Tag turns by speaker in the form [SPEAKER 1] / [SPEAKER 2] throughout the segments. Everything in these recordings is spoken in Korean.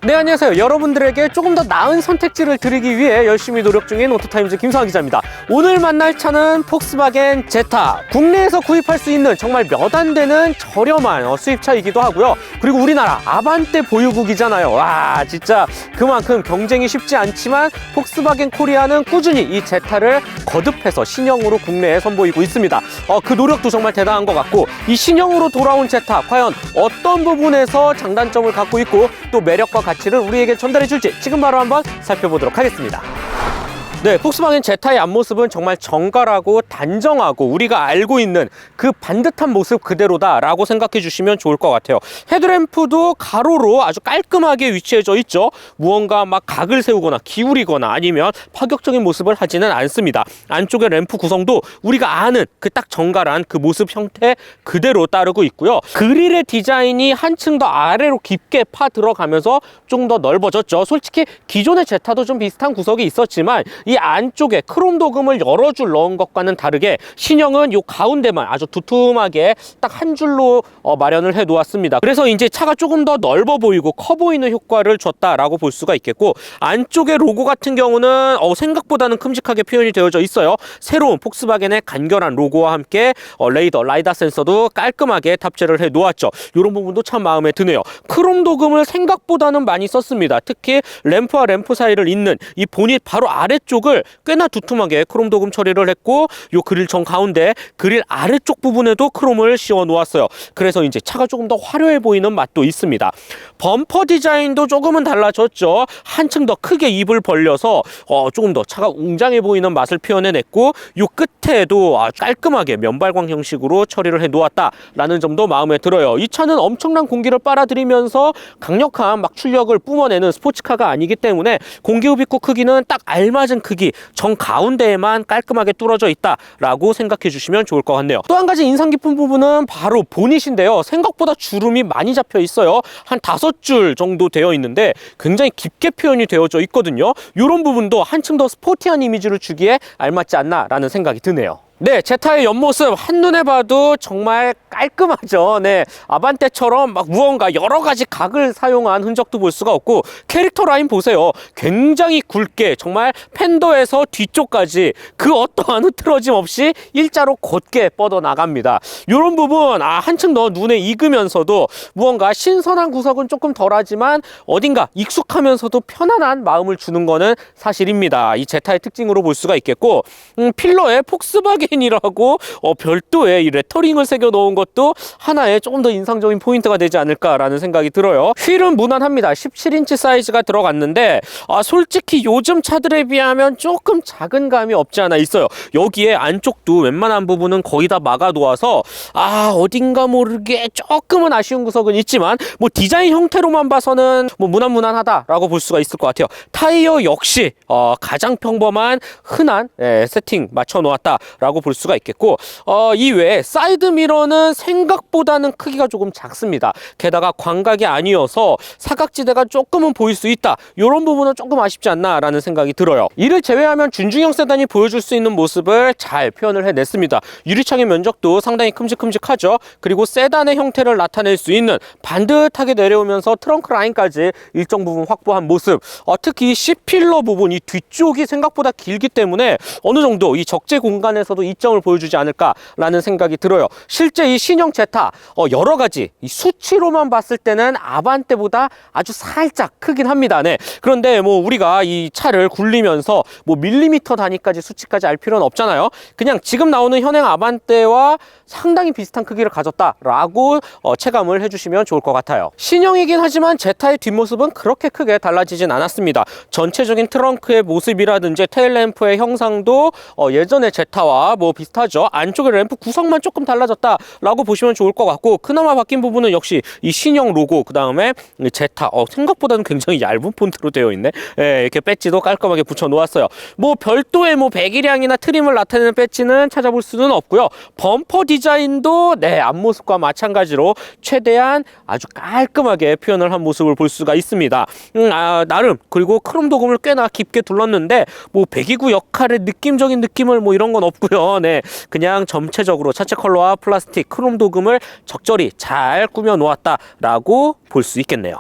[SPEAKER 1] 네, 안녕하세요. 여러분들에게 조금 더 나은 선택지를 드리기 위해 열심히 노력 중인 오토타임즈 김성환 기자입니다. 오늘 만날 차는 폭스바겐 제타. 국내에서 구입할 수 있는 정말 몇 안 되는 저렴한 수입차이기도 하고요. 그리고 우리나라 아반떼 보유국이잖아요. 와, 진짜 그만큼 경쟁이 쉽지 않지만 폭스바겐 코리아는 꾸준히 이 제타를 거듭해서 신형으로 국내에 선보이고 있습니다. 그 노력도 정말 대단한 것 같고, 이 신형으로 돌아온 제타 과연 어떤 부분에서 장단점을 갖고 있고 또 매력과 가치를 우리에게 전달해 줄지 지금 바로 한번 살펴보도록 하겠습니다. 네, 폭스바겐 제타의 앞모습은 정말 정갈하고 단정하고 우리가 알고 있는 그 반듯한 모습 그대로다라고 생각해 주시면 좋을 것 같아요. 헤드램프도 가로로 아주 깔끔하게 위치해져 있죠. 무언가 막 각을 세우거나 기울이거나 아니면 파격적인 모습을 하지는 않습니다. 안쪽의 램프 구성도 우리가 아는 그 딱 정갈한 그 모습 형태 그대로 따르고 있고요. 그릴의 디자인이 한층 더 아래로 깊게 파 들어가면서 좀 더 넓어졌죠. 솔직히 기존의 제타도 좀 비슷한 구석이 있었지만 이 안쪽에 크롬 도금을 여러 줄 넣은 것과는 다르게 신형은 요 가운데만 아주 두툼하게 딱 한 줄로 마련을 해 놓았습니다. 그래서 이제 차가 조금 더 넓어 보이고 커 보이는 효과를 줬다라고 볼 수가 있겠고, 안쪽의 로고 같은 경우는 생각보다는 큼직하게 표현이 되어져 있어요. 새로운 폭스바겐의 간결한 로고와 함께 레이더, 라이다 센서도 깔끔하게 탑재를 해 놓았죠. 이런 부분도 참 마음에 드네요. 크롬 도금을 생각보다는 많이 썼습니다. 특히 램프와 램프 사이를 잇는 이 보닛 바로 아래쪽을 꽤나 두툼하게 크롬 도금 처리를 했고, 요 그릴 정 가운데 그릴 아래쪽 부분에도 크롬을 씌워 놓았어요. 그래서 이제 차가 조금 더 화려해 보이는 맛도 있습니다. 범퍼 디자인도 조금은 달라졌죠. 한층 더 크게 입을 벌려서 조금 더 차가 웅장해 보이는 맛을 표현해냈고, 요 끝에도 아주 깔끔하게 면발광 형식으로 처리를 해 놓았다라는 점도 마음에 들어요. 이 차는 엄청난 공기를 빨아들이면서 강력한 막 출력을 뿜어내는 스포츠카가 아니기 때문에 공기흡입구 크기는 딱 알맞은 크기, 정 가운데에만 깔끔하게 뚫어져 있다라고 생각해 주시면 좋을 것 같네요. 또 한 가지 인상 깊은 부분은 바로 보닛인데요. 생각보다 주름이 많이 잡혀 있어요. 한 5줄 정도 되어 있는데 굉장히 깊게 표현이 되어져 있거든요. 이런 부분도 한층 더 스포티한 이미지를 주기에 알맞지 않나라는 생각이 드네요. 네, 제타의 옆모습 한눈에 봐도 정말 깔끔하죠. 네, 아반떼처럼 막 무언가 여러 가지 각을 사용한 흔적도 볼 수가 없고, 캐릭터 라인 보세요. 굉장히 굵게 정말 팬더에서 뒤쪽까지 그 어떠한 흐트러짐 없이 일자로 곧게 뻗어나갑니다. 이런 부분 한층 더 눈에 익으면서도 무언가 신선한 구석은 조금 덜하지만 어딘가 익숙하면서도 편안한 마음을 주는 거는 사실입니다. 이 제타의 특징으로 볼 수가 있겠고, 필러에 폭스바겐이라고 별도의 이 레터링을 새겨 놓은 것도 하나의 조금 더 인상적인 포인트가 되지 않을까라는 생각이 들어요. 휠은 무난합니다. 17인치 사이즈가 들어갔는데 솔직히 요즘 차들에 비하면 조금 작은 감이 없지 않아 있어요. 여기에 안쪽도 웬만한 부분은 거의 다 막아 놓아서 어딘가 모르게 조금은 아쉬운 구석은 있지만 뭐 디자인 형태로만 봐서는 뭐 무난무난하다라고 볼 수가 있을 것 같아요. 타이어 역시 가장 평범한 흔한 세팅 맞춰 놓았다라고 볼 수가 있겠고, 이외에 사이드 미러는 생각보다는 크기가 조금 작습니다. 게다가 광각이 아니어서 사각지대가 조금은 보일 수 있다. 이런 부분은 조금 아쉽지 않나라는 생각이 들어요. 이를 제외하면 준중형 세단이 보여줄 수 있는 모습을 잘 표현을 해냈습니다. 유리창의 면적도 상당히 큼직큼직하죠. 그리고 세단의 형태를 나타낼 수 있는 반듯하게 내려오면서 트렁크 라인까지 일정 부분 확보한 모습. 특히 C필러 부분 이 뒤쪽이 생각보다 길기 때문에 어느 정도 이 적재 공간에서도 이점을 보여주지 않을까라는 생각이 들어요. 실제 이 신형 제타 여러 가지 이 수치로만 봤을 때는 아반떼보다 아주 살짝 크긴 합니다. 네. 그런데 뭐 우리가 이 차를 굴리면서 뭐 밀리미터 단위까지 수치까지 알 필요는 없잖아요. 그냥 지금 나오는 현행 아반떼와 상당히 비슷한 크기를 가졌다라고 체감을 해주시면 좋을 것 같아요. 신형이긴 하지만 제타의 뒷모습은 그렇게 크게 달라지진 않았습니다. 전체적인 트렁크의 모습이라든지 테일램프의 형상도 예전의 제타와 뭐 비슷하죠. 안쪽의 램프 구성만 조금 달라졌다라고 보시면 좋을 것 같고, 그나마 바뀐 부분은 역시 이 신형 로고, 그 다음에 제타 생각보다는 굉장히 얇은 폰트로 되어 있네. 이렇게 배지도 깔끔하게 붙여 놓았어요. 뭐 별도의 뭐 배기량이나 트림을 나타내는 배지는 찾아볼 수는 없고요. 범퍼 디자인도 앞모습과 마찬가지로 최대한 아주 깔끔하게 표현을 한 모습을 볼 수가 있습니다. 나름 그리고 크롬 도금을 꽤나 깊게 둘렀는데 뭐 배기구 역할의 느낌적인 느낌을 뭐 이런 건 없고요. 그냥 전체적으로 차체 컬러와 플라스틱 크롬 도금을 적절히 잘 꾸며 놓았다라고 볼 수 있겠네요.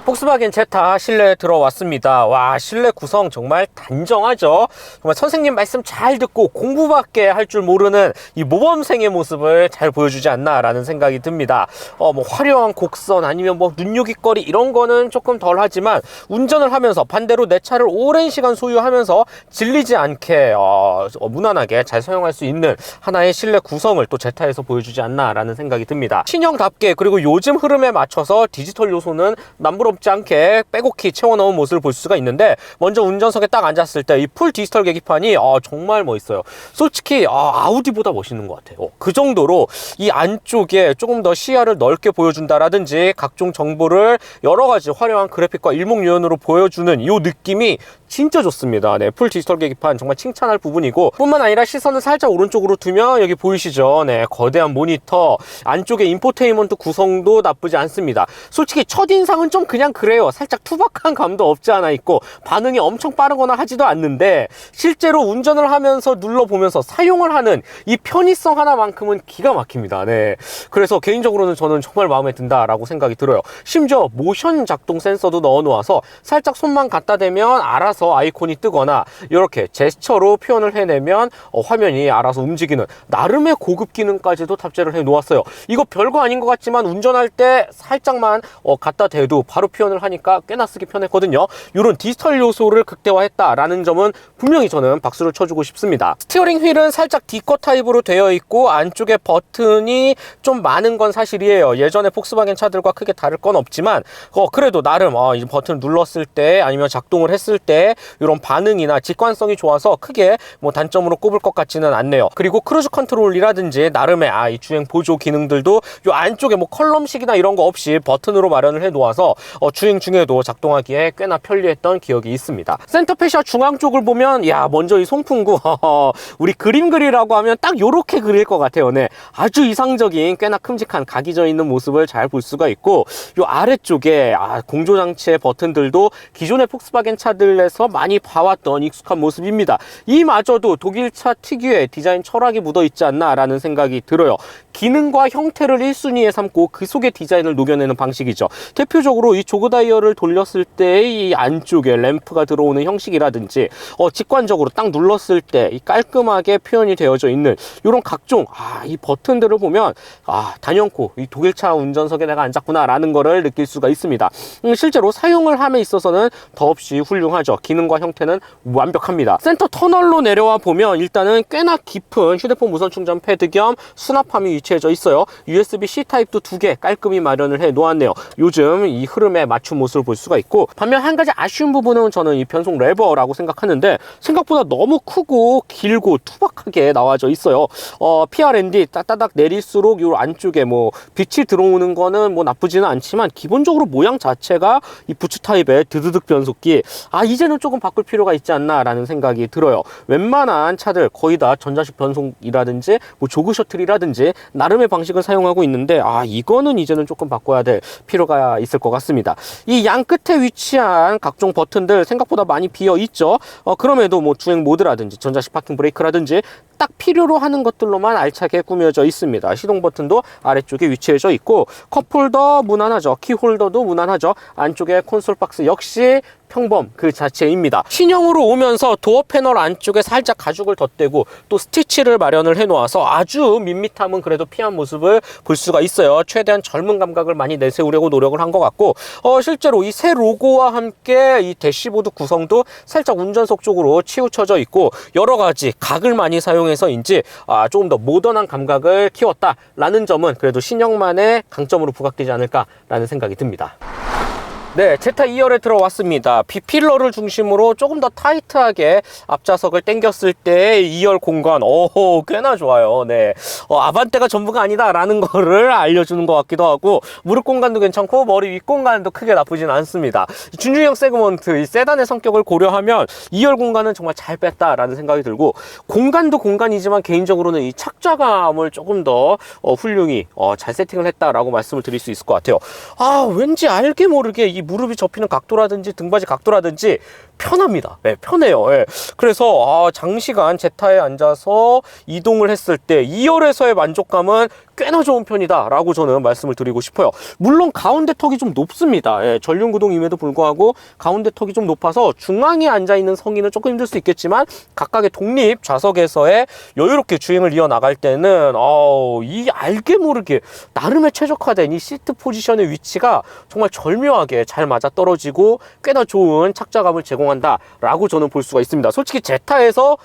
[SPEAKER 1] 폭스바겐 제타 실내에 들어왔습니다. 와, 실내 구성 정말 단정하죠. 정말 선생님 말씀 잘 듣고 공부밖에 할 줄 모르는 이 모범생의 모습을 잘 보여주지 않나 라는 생각이 듭니다. 뭐 화려한 곡선 아니면 뭐 눈요깃거리 이런 거는 조금 덜 하지만 운전을 하면서 반대로 내 차를 오랜 시간 소유하면서 질리지 않게 무난하게 잘 사용할 수 있는 하나의 실내 구성을 또 제타에서 보여주지 않나 라는 생각이 듭니다. 신형답게 그리고 요즘 흐름에 맞춰서 디지털 요소는 남부럽지 않게 빼곡히 채워넣은 모습을 볼 수가 있는데, 먼저 운전석에 딱 앉았을 때 이 풀 디지털 계기판이 정말 멋있어요. 솔직히 아우디보다 멋있는 것 같아요. 그 정도로 이 안쪽에 조금 더 시야를 넓게 보여준다라든지 각종 정보를 여러 가지 화려한 그래픽과 일목요연으로 보여주는 이 느낌이 진짜 좋습니다. 네, 풀 디지털 계기판 정말 칭찬할 부분이고, 뿐만 아니라 시선을 살짝 오른쪽으로 두면 여기 보이시죠? 네, 거대한 모니터, 안쪽에 인포테인먼트 구성도 나쁘지 않습니다. 솔직히 첫인상은 좀 그냥 그래요. 살짝 투박한 감도 없지 않아 있고 반응이 엄청 빠르거나 하지도 않는데, 실제로 운전을 하면서 눌러보면서 사용을 하는 이 편의성 하나만큼은 기가 막힙니다. 네, 그래서 개인적으로는 저는 정말 마음에 든다라고 생각이 들어요. 심지어 모션 작동 센서도 넣어 놓아서 살짝 손만 갖다 대면 알아서 아이콘이 뜨거나 이렇게 제스처로 표현을 해내면 화면이 알아서 움직이는 나름의 고급 기능까지도 탑재를 해 놓았어요. 이거 별거 아닌 것 같지만 운전할 때 살짝만 갖다 대도 바로 표현을 하니까 꽤나 쓰기 편했거든요. 이런 디지털 요소를 극대화했다라는 점은 분명히 저는 박수를 쳐주고 싶습니다. 스티어링 휠은 살짝 D컷 타입으로 되어 있고 안쪽에 버튼이 좀 많은 건 사실이에요. 예전에 폭스바겐 차들과 크게 다를 건 없지만 그래도 나름 이 버튼을 눌렀을 때 아니면 작동을 했을 때 이런 반응이나 직관성이 좋아서 크게 뭐 단점으로 꼽을 것 같지는 않네요. 그리고 크루즈 컨트롤이라든지 나름의 이 주행 보조 기능들도 이 안쪽에 뭐 컬럼식이나 이런 거 없이 버튼으로 마련을 해 놓아서 주행 중에도 작동하기에 꽤나 편리했던 기억이 있습니다. 센터페시아 중앙 쪽을 보면 먼저 이 송풍구 우리 그림 그리라고 하면 딱 요렇게 그릴 것 같아요. 네, 아주 이상적인 꽤나 큼직한 각이 져 있는 모습을 잘 볼 수가 있고, 요 아래쪽에 공조장치의 버튼들도 기존의 폭스바겐 차들에서 많이 봐왔던 익숙한 모습입니다. 이마저도 독일차 특유의 디자인 철학이 묻어 있지 않나 라는 생각이 들어요. 기능과 형태를 1순위에 삼고 그 속에 디자인을 녹여내는 방식이죠. 대표적으로 이 조그 다이얼을 돌렸을 때 이 안쪽에 램프가 들어오는 형식이라든지 직관적으로 딱 눌렀을 때 이 깔끔하게 표현이 되어져 있는 이런 각종 이 버튼들을 보면 단연코 이 독일차 운전석에 내가 앉았구나 라는 거를 느낄 수가 있습니다. 실제로 사용을 함에 있어서는 더없이 훌륭하죠. 기능과 형태는 완벽합니다. 센터 터널로 내려와 보면 일단은 꽤나 깊은 휴대폰 무선 충전 패드 겸 수납함이 위치해져 있어요. USB-C 타입도 2개 깔끔히 마련을 해 놓았네요. 요즘 이 흐름에 맞춘 모습을 볼 수가 있고, 반면 한 가지 아쉬운 부분은 저는 이 변속 레버라고 생각하는데 생각보다 너무 크고 길고 투박하게 나와져 있어요. PRND 따다닥 내릴수록 이 안쪽에 뭐 빛이 들어오는 거는 뭐 나쁘지는 않지만 기본적으로 모양 자체가 이 부츠 타입의 드드득 변속기 이제는 조금 바꿀 필요가 있지 않나 라는 생각이 들어요. 웬만한 차들 거의 다 전자식 변속이라든지 뭐 조그 셔틀이라든지 나름의 방식을 사용하고 있는데 이거는 이제는 조금 바꿔야 될 필요가 있을 것 같습니다. 이 양 끝에 위치한 각종 버튼들 생각보다 많이 비어 있죠. 그럼에도 뭐 주행 모드라든지 전자식 파킹 브레이크라든지 딱 필요로 하는 것들로만 알차게 꾸며져 있습니다. 시동 버튼도 아래쪽에 위치해져 있고, 컵홀더 무난하죠. 키홀더도 무난하죠. 안쪽에 콘솔 박스 역시 평범 그 자체입니다. 신형으로 오면서 도어 패널 안쪽에 살짝 가죽을 덧대고 또 스티치를 마련을 해 놓아서 아주 밋밋함은 그래도 피한 모습을 볼 수가 있어요. 최대한 젊은 감각을 많이 내세우려고 노력을 한 것 같고, 실제로 이 새 로고와 함께 이 대시보드 구성도 살짝 운전석 쪽으로 치우쳐져 있고 여러 가지 각을 많이 사용해서인지 조금 더 모던한 감각을 키웠다라는 점은 그래도 신형만의 강점으로 부각되지 않을까라는 생각이 듭니다. 네, 제타 2열에 들어왔습니다. B필러를 중심으로 조금 더 타이트하게 앞좌석을 당겼을 때 2열 공간, 꽤나 좋아요. 네, 아반떼가 전부가 아니다라는 거를 알려주는 것 같기도 하고, 무릎 공간도 괜찮고 머리 윗 공간도 크게 나쁘진 않습니다. 준중형 세그먼트, 이 세단의 성격을 고려하면 2열 공간은 정말 잘 뺐다라는 생각이 들고, 공간도 공간이지만 개인적으로는 이 착좌감을 조금 더 훌륭히 잘 세팅을 했다라고 말씀을 드릴 수 있을 것 같아요. 왠지 알게 모르게 이 무릎이 접히는 각도라든지 등받이 각도라든지 편합니다. 네, 편해요. 네. 그래서 장시간 제타에 앉아서 이동을 했을 때 2열에서의 만족감은 꽤나 좋은 편이다 라고 저는 말씀을 드리고 싶어요. 물론 가운데 턱이 좀 높습니다. 예, 전륜 구동임에도 불구하고 가운데 턱이 좀 높아서 중앙에 앉아있는 성인은 조금 힘들 수 있겠지만 각각의 독립 좌석에서의 여유롭게 주행을 이어나갈 때는 이 알게 모르게 나름의 최적화된 이 시트 포지션의 위치가 정말 절묘하게 잘 맞아떨어지고 꽤나 좋은 착자감을 제공한다 라고 저는 볼 수가 있습니다. 솔직히 제타에서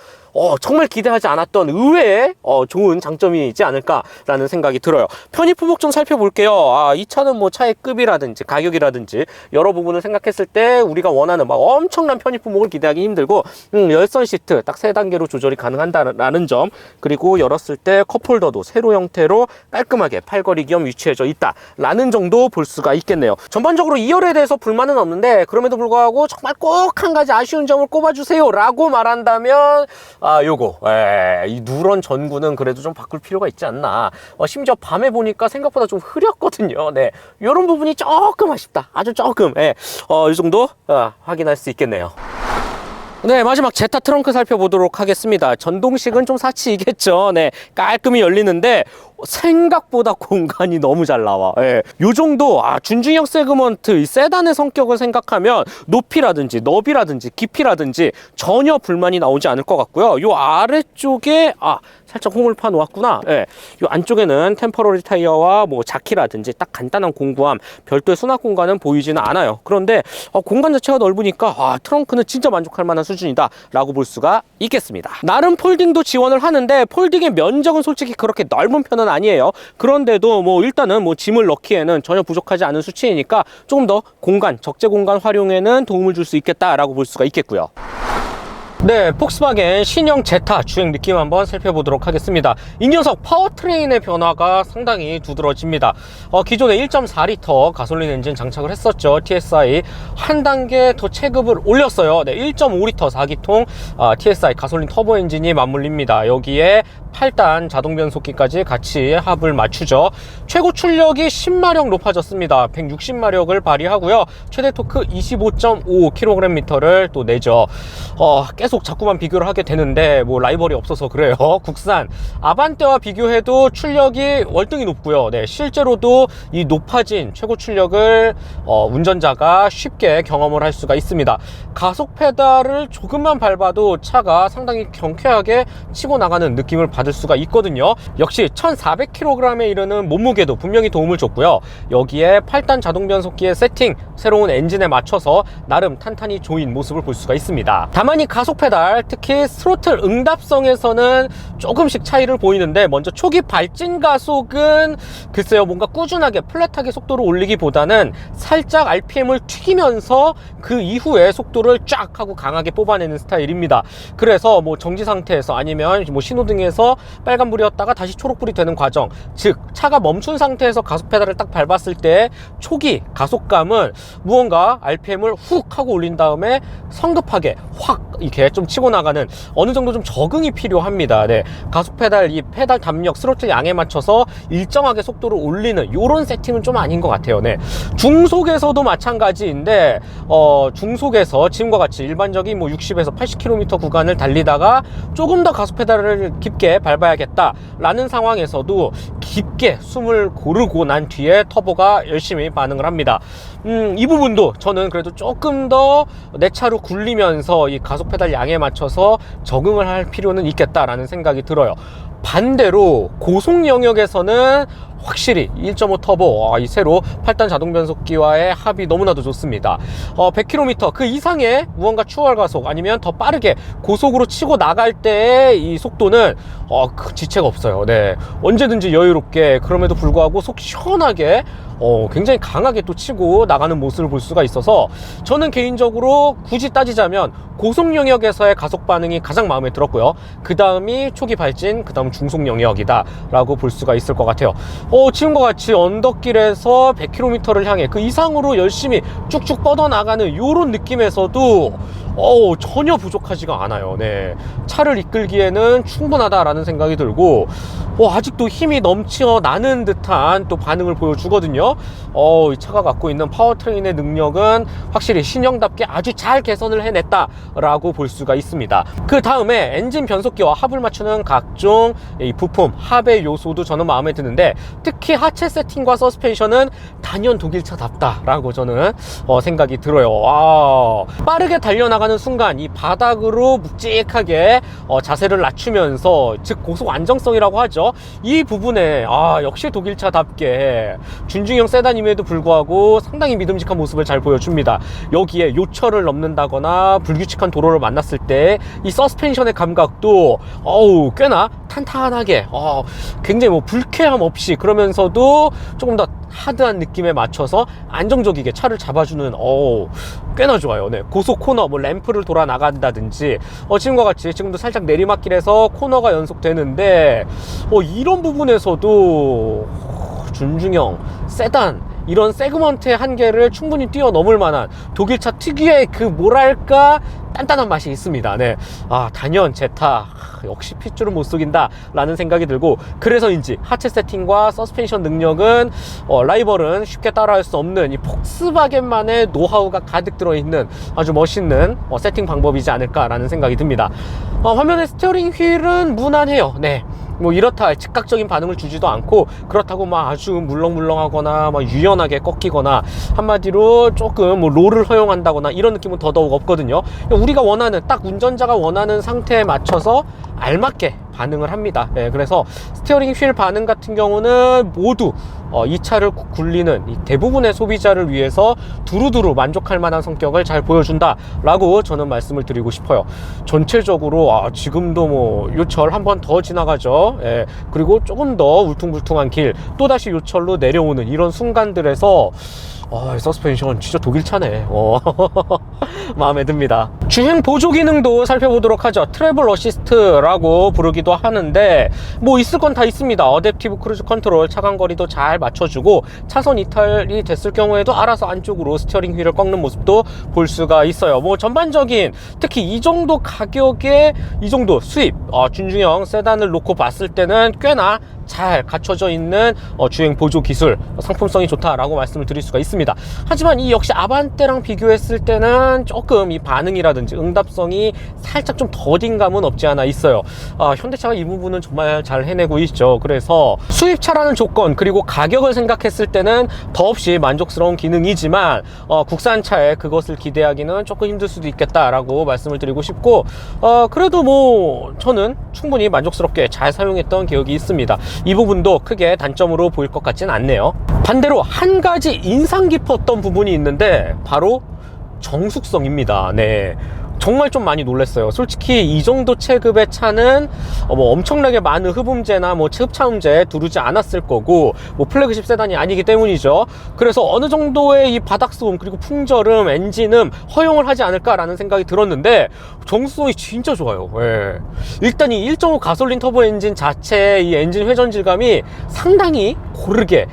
[SPEAKER 1] 정말 기대하지 않았던 의외의 좋은 장점이 있지 않을까라는 생각이 들어요. 편의 품목 좀 살펴볼게요. 이 차는 뭐 차의 급이라든지 가격이라든지 여러 부분을 생각했을 때 우리가 원하는 막 엄청난 편의 품목을 기대하기 힘들고 열선 시트 딱 3단계로 조절이 가능한다라는 점, 그리고 열었을 때 컵홀더도 세로 형태로 깔끔하게 팔걸이 겸 위치해져 있다라는 정도 볼 수가 있겠네요. 전반적으로 2열에 대해서 불만은 없는데 그럼에도 불구하고 정말 꼭 한 가지 아쉬운 점을 꼽아주세요 라고 말한다면 요거 이 누런 전구는 그래도 좀 바꿀 필요가 있지 않나. 심지어 밤에 보니까 생각보다 좀 흐렸거든요. 네, 요런 부분이 조금 아쉽다. 아주 조금. 이 정도 확인할 수 있겠네요. 네, 마지막 제타 트렁크 살펴보도록 하겠습니다. 전동식은 좀 사치이겠죠. 네, 깔끔히 열리는데 생각보다 공간이 너무 잘 나와. 요 정도 준중형 세그먼트 이 세단의 성격을 생각하면 높이라든지 너비라든지 깊이라든지 전혀 불만이 나오지 않을 것 같고요. 요 아래쪽에 살짝 홈을 파 놓았구나. 요 안쪽에는 템퍼러리 타이어와 뭐 자키라든지 딱 간단한 공구함, 별도의 수납 공간은 보이지는 않아요. 그런데 공간 자체가 넓으니까 트렁크는 진짜 만족할 만한 수준이다 라고 볼 수가 있겠습니다. 나름 폴딩도 지원을 하는데 폴딩의 면적은 솔직히 그렇게 넓은 편은 아니에요. 그런데도 뭐 일단은 뭐 짐을 넣기에는 전혀 부족하지 않은 수치이니까 조금 더 적재 공간 활용에는 도움을 줄 수 있겠다라고 볼 수가 있겠고요. 네, 폭스바겐 신형 제타 주행 느낌 한번 살펴보도록 하겠습니다. 이 녀석 파워트레인의 변화가 상당히 두드러집니다. 기존에 1.4L 가솔린 엔진 장착을 했었죠. TSI 한 단계 더 체급을 올렸어요. 네, 1.5L 4기통 TSI 가솔린 터보 엔진이 맞물립니다. 여기에 8단 자동 변속기까지 같이 합을 맞추죠. 최고 출력이 10마력 높아졌습니다. 160마력을 발휘하고요. 최대 토크 25.5kgm를 또 내죠. 계속 자꾸만 비교를 하게 되는데 뭐 라이벌이 없어서 그래요. 국산 아반떼와 비교해도 출력이 월등히 높고요. 네, 실제로도 이 높아진 최고 출력을 운전자가 쉽게 경험을 할 수가 있습니다. 가속 페달을 조금만 밟아도 차가 상당히 경쾌하게 치고 나가는 느낌을 받을 수가 있거든요. 역시 1400kg에 이르는 몸무게도 분명히 도움을 줬고요. 여기에 8단 자동 변속기의 세팅, 새로운 엔진에 맞춰서 나름 탄탄히 조인 모습을 볼 수가 있습니다. 다만 이 가속 페달, 특히 스로틀 응답성에서는 조금씩 차이를 보이는데, 먼저 초기 발진 가속은 글쎄요, 뭔가 꾸준하게 플랫하게 속도를 올리기보다는 살짝 RPM을 튀기면서 그 이후에 속도를 쫙 하고 강하게 뽑아내는 스타일입니다. 그래서 뭐 정지 상태에서 아니면 뭐 신호등에서 빨간불이었다가 다시 초록불이 되는 과정, 즉 차가 멈춘 상태에서 가속 페달을 딱 밟았을 때 초기 가속감은 무언가 RPM을 훅 하고 올린 다음에 성급하게 확 이렇게 좀 치고 나가는 어느 정도 좀 적응이 필요합니다. 네, 가속 페달, 이 페달 담력, 스로틀 양에 맞춰서 일정하게 속도를 올리는 이런 세팅은 좀 아닌 것 같아요. 네, 중속에서도 마찬가지인데 중속에서 지금과 같이 일반적인 뭐 60에서 80km 구간을 달리다가 조금 더 가속 페달을 깊게 밟아야겠다 라는 상황에서도 깊게 숨을 고르고 난 뒤에 터보가 열심히 반응을 합니다. 이 부분도 저는 그래도 조금 더 내 차로 굴리면서 이 가속 페달 양에 맞춰서 적응을 할 필요는 있겠다라는 생각이 들어요. 반대로 고속 영역에서는 확실히 1.5 터보, 이 새로 8단 자동 변속기와의 합이 너무나도 좋습니다. 100km 그 이상의 무언가 추월 가속 아니면 더 빠르게 고속으로 치고 나갈 때의 이 속도는 지체가 없어요. 네, 언제든지 여유롭게, 그럼에도 불구하고 속 시원하게 굉장히 강하게 또 치고 나가는 모습을 볼 수가 있어서 저는 개인적으로 굳이 따지자면 고속 영역에서의 가속 반응이 가장 마음에 들었고요. 그 다음이 초기 발진, 그 다음 중속 영역이다 라고 볼 수가 있을 것 같아요. 지금과 같이 언덕길에서 100km를 향해 그 이상으로 열심히 쭉쭉 뻗어나가는 이런 느낌에서도 전혀 부족하지가 않아요. 네, 차를 이끌기에는 충분하다라는 생각이 들고 아직도 힘이 넘쳐 나는 듯한 또 반응을 보여주거든요. 있거든요. 이 차가 갖고 있는 파워트레인의 능력은 확실히 신형답게 아주 잘 개선을 해냈다라고 볼 수가 있습니다. 그 다음에 엔진 변속기와 합을 맞추는 각종 이 부품, 합의 요소도 저는 마음에 드는데, 특히 하체 세팅과 서스펜션은 단연 독일차답다라고 저는 생각이 들어요. 빠르게 달려나가는 순간 이 바닥으로 묵직하게 자세를 낮추면서, 즉 고속 안정성이라고 하죠. 이 부분에 역시 독일차답게 준중형 세단임에도 불구하고 상당히 믿음직한 모습을 잘 보여줍니다. 여기에 요철을 넘는다거나 불규칙한 도로를 만났을 때 이 서스펜션의 감각도 꽤나 탄탄하게, 굉장히 뭐 불쾌함 없이, 그러면서도 조금 더 하드한 느낌에 맞춰서 안정적이게 차를 잡아주는, 꽤나 좋아요. 네, 고속 코너, 뭐 램프를 돌아 나간다든지, 지금과 같이 지금도 살짝 내리막길에서 코너가 연속되는데, 이런 부분에서도 준중형 세단, 이런 세그먼트의 한계를 충분히 뛰어넘을 만한 독일차 특유의 그 뭐랄까 단단한 맛이 있습니다. 네, 단연 제타 역시 핏줄은 못 속인다 라는 생각이 들고, 그래서인지 하체 세팅과 서스펜션 능력은 라이벌은 쉽게 따라할 수 없는 이 폭스바겐만의 노하우가 가득 들어있는 아주 멋있는 세팅 방법이지 않을까라는 생각이 듭니다. 화면의 스티어링 휠은 무난해요. 네, 뭐 이렇다 할 즉각적인 반응을 주지도 않고, 그렇다고 막 아주 물렁물렁하거나 막 유연하게 꺾이거나, 한마디로 조금 뭐 롤을 허용한다거나 이런 느낌은 더더욱 없거든요. 우리가 원하는, 딱 운전자가 원하는 상태에 맞춰서 알맞게 반응을 합니다. 네, 그래서 스티어링 휠 반응 같은 경우는 모두 이 차를 굴리는 이 대부분의 소비자를 위해서 두루두루 만족할 만한 성격을 잘 보여준다 라고 저는 말씀을 드리고 싶어요. 전체적으로 지금도 뭐 요철 한 번 더 지나가죠. 예, 그리고 조금 더 울퉁불퉁한 길, 또다시 요철로 내려오는 이런 순간들에서 서스펜션 진짜 독일차네. 마음에 듭니다. 주행 보조 기능도 살펴보도록 하죠. 트래블 어시스트라고 부르기도 하는데, 뭐 있을 건 다 있습니다. 어댑티브 크루즈 컨트롤, 차간거리도 잘 맞춰주고, 차선 이탈이 됐을 경우에도 알아서 안쪽으로 스티어링 휠을 꺾는 모습도 볼 수가 있어요. 뭐 전반적인, 특히 이 정도 가격에 이 정도 수입, 준중형 세단을 놓고 봤을 때는 꽤나 잘 갖춰져 있는 주행 보조 기술, 상품성이 좋다라고 말씀을 드릴 수가 있습니다. 하지만 이 역시 아반떼랑 비교했을 때는 조금 이 반응이라든지 응답성이 살짝 좀 더딘 감은 없지 않아 있어요. 현대차가 이 부분은 정말 잘 해내고 있죠. 그래서 수입차라는 조건, 그리고 가격을 생각했을 때는 더없이 만족스러운 기능이지만, 국산차에 그것을 기대하기는 조금 힘들 수도 있겠다라고 말씀을 드리고 싶고, 그래도 뭐 저는 충분히 만족스럽게 잘 사용했던 기억이 있습니다. 이 부분도 크게 단점으로 보일 것 같지는 않네요. 반대로 한 가지 인상 깊었던 부분이 있는데, 바로 정숙성입니다. 네, 정말 좀 많이 놀랐어요. 솔직히 이 정도 체급의 차는 뭐 엄청나게 많은 흡음재나 뭐 흡차음재 두르지 않았을 거고, 뭐 플래그십 세단이 아니기 때문이죠. 그래서 어느 정도의 이 바닥소음, 그리고 풍절음, 엔진음 허용을 하지 않을까라는 생각이 들었는데, 정수성이 진짜 좋아요. 예. 일단 이 1.5 가솔린 터보 엔진 자체의 이 엔진 회전 질감이 상당히 고르게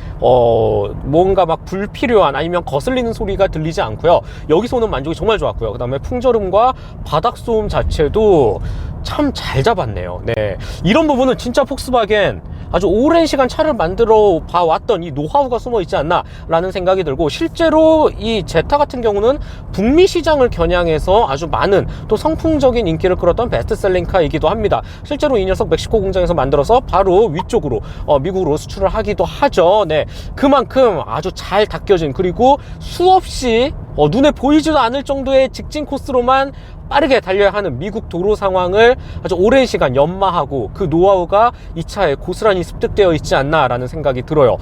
[SPEAKER 1] 뭔가 막 불필요한, 아니면 거슬리는 소리가 들리지 않고요. 여기서는 만족이 정말 좋았고요. 그 다음에 풍절음과 바닥소음 자체도 참 잘 잡았네요. 네, 이런 부분은 진짜 폭스바겐 아주 오랜 시간 차를 만들어 봐왔던 이 노하우가 숨어 있지 않나 라는 생각이 들고, 실제로 이 제타 같은 경우는 북미 시장을 겨냥해서 아주 많은 또 성풍적인 인기를 끌었던 베스트셀링카이기도 합니다. 실제로 이 녀석 멕시코 공장에서 만들어서 바로 위쪽으로 미국으로 수출을 하기도 하죠. 네, 그만큼 아주 잘 닦여진, 그리고 수없이 눈에 보이지도 않을 정도의 직진 코스로만 빠르게 달려야 하는 미국 도로 상황을 아주 오랜 시간 연마하고, 그 노하우가 이 차에 고스란히 습득되어 있지 않나 라는 생각이 들어요.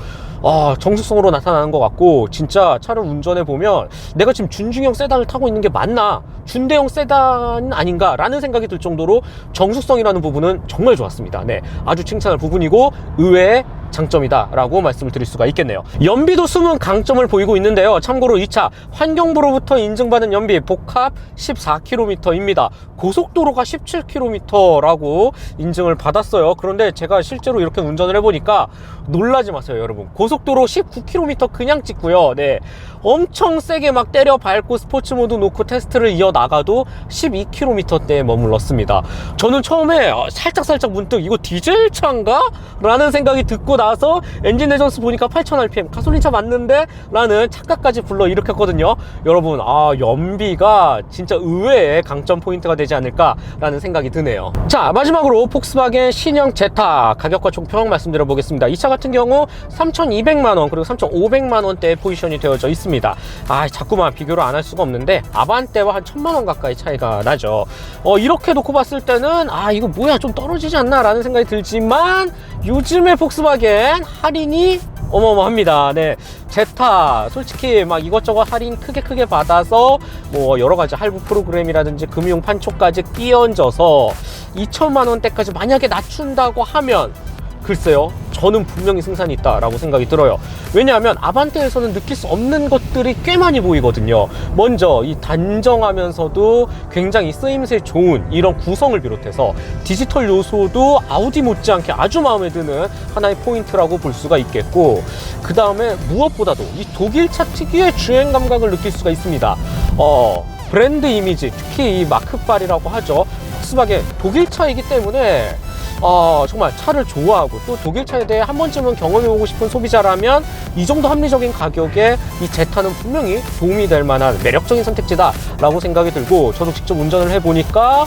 [SPEAKER 1] 정숙성으로 나타나는 것 같고, 진짜 차를 운전해 보면 내가 지금 준중형 세단을 타고 있는 게 맞나, 준대형 세단 아닌가 라는 생각이 들 정도로 정숙성이라는 부분은 정말 좋았습니다. 네, 아주 칭찬할 부분이고 의외의 장점이다 라고 말씀을 드릴 수가 있겠네요. 연비도 숨은 강점을 보이고 있는데요. 참고로 이 차 환경부로부터 인증받은 연비 복합 14km입니다. 고속도로가 17km라고 인증을 받았어요. 그런데 제가 실제로 이렇게 운전을 해보니까 놀라지 마세요, 여러분. 고속도로 19km 그냥 찍고요. 네, 엄청 세게 막 때려 밟고 스포츠 모드 놓고 테스트를 이어나가도 12km대에 머물렀습니다. 저는 처음에 살짝 문득 이거 디젤 차인가? 라는 생각이 듣고 나서 엔진 레전스 보니까 8000rpm 가솔린차 맞는데? 라는 착각까지 불러일으켰거든요. 여러분, 연비가 진짜 의외의 강점 포인트가 되지 않을까 라는 생각이 드네요. 자, 마지막으로 폭스바겐 신형 제타 가격과 총평 말씀드려 보겠습니다. 이 차 같은 경우 3200만원 그리고 3500만원대에 포지션이 되어져 있습니다. 자꾸만 비교를 안 할 수가 없는데 아반떼와 한 1000만원 가까이 차이가 나죠. 이렇게 놓고 봤을 때는 이거 뭐야 좀 떨어지지 않나 라는 생각이 들지만 요즘의 폭스바겐 할인이 어마어마합니다. 네, 제타 솔직히 막 이것저것 할인 크게 받아서 뭐 여러가지 할부 프로그램이라든지 금융 판촉까지 끼얹어서 2천만원대까지 만약에 낮춘다고 하면 글쎄요, 저는 분명히 승산이 있다라고 생각이 들어요. 왜냐하면 아반떼에서는 느낄 수 없는 것들이 꽤 많이 보이거든요. 먼저 이 단정하면서도 굉장히 쓰임새 좋은 이런 구성을 비롯해서 디지털 요소도 아우디 못지않게 아주 마음에 드는 하나의 포인트라고 볼 수가 있겠고, 그 다음에 무엇보다도 이 독일차 특유의 주행 감각을 느낄 수가 있습니다. 브랜드 이미지, 특히 이 마크발이라고 하죠. 폭스바겐 독일차이기 때문에 정말 차를 좋아하고 또 독일차에 대해 한 번쯤은 경험해보고 싶은 소비자라면 이 정도 합리적인 가격에 이 제타는 분명히 도움이 될 만한 매력적인 선택지다 라고 생각이 들고, 저도 직접 운전을 해보니까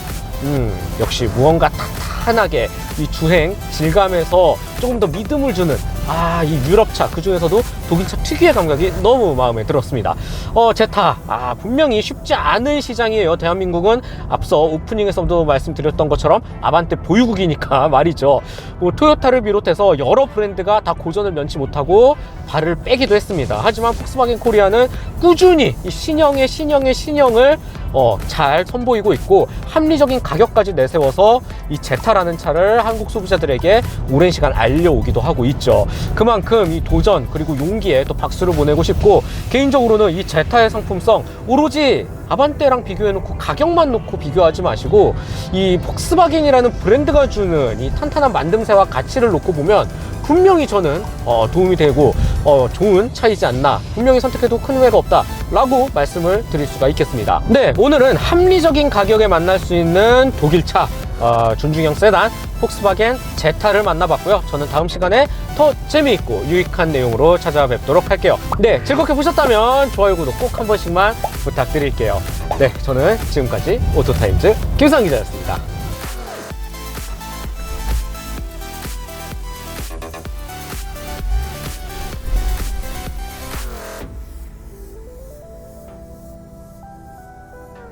[SPEAKER 1] 역시 무언가 탄탄하게 이 주행 질감에서 조금 더 믿음을 주는 이 유럽차, 그 중에서도 독일차 특유의 감각이 너무 마음에 들었습니다. 제타 분명히 쉽지 않은 시장이에요. 대한민국은 앞서 오프닝에서도 말씀드렸던 것처럼 아반떼 보유국이니까 말이죠. 뭐 토요타를 비롯해서 여러 브랜드가 다 고전을 면치 못하고 발을 빼기도 했습니다. 하지만 폭스바겐 코리아는 꾸준히 이 신형을 잘 선보이고 있고 합리적인 가격까지 내세워서 이 제타라는 차를 한국 소비자들에게 오랜 시간 알려오기도 하고 있죠. 그만큼 이 도전 그리고 용기에 또 박수를 보내고 싶고, 개인적으로는 이 제타의 상품성 오로지 아반떼랑 비교해놓고 가격만 놓고 비교하지 마시고 이 폭스바겐이라는 브랜드가 주는 이 탄탄한 만듦새와 가치를 놓고 보면 분명히 저는 도움이 되고 좋은 차이지 않나, 분명히 선택해도 큰 후회가 없다 라고 말씀을 드릴 수가 있겠습니다. 네, 오늘은 합리적인 가격에 만날 수 있는 독일차 준중형 세단 폭스바겐 제타를 만나봤고요. 저는 다음 시간에 더 재미있고 유익한 내용으로 찾아뵙도록 할게요. 네, 즐겁게 보셨다면 좋아요, 구독 꼭 한 번씩만 부탁드릴게요. 네, 저는 지금까지 오토타임즈 김상 기자였습니다.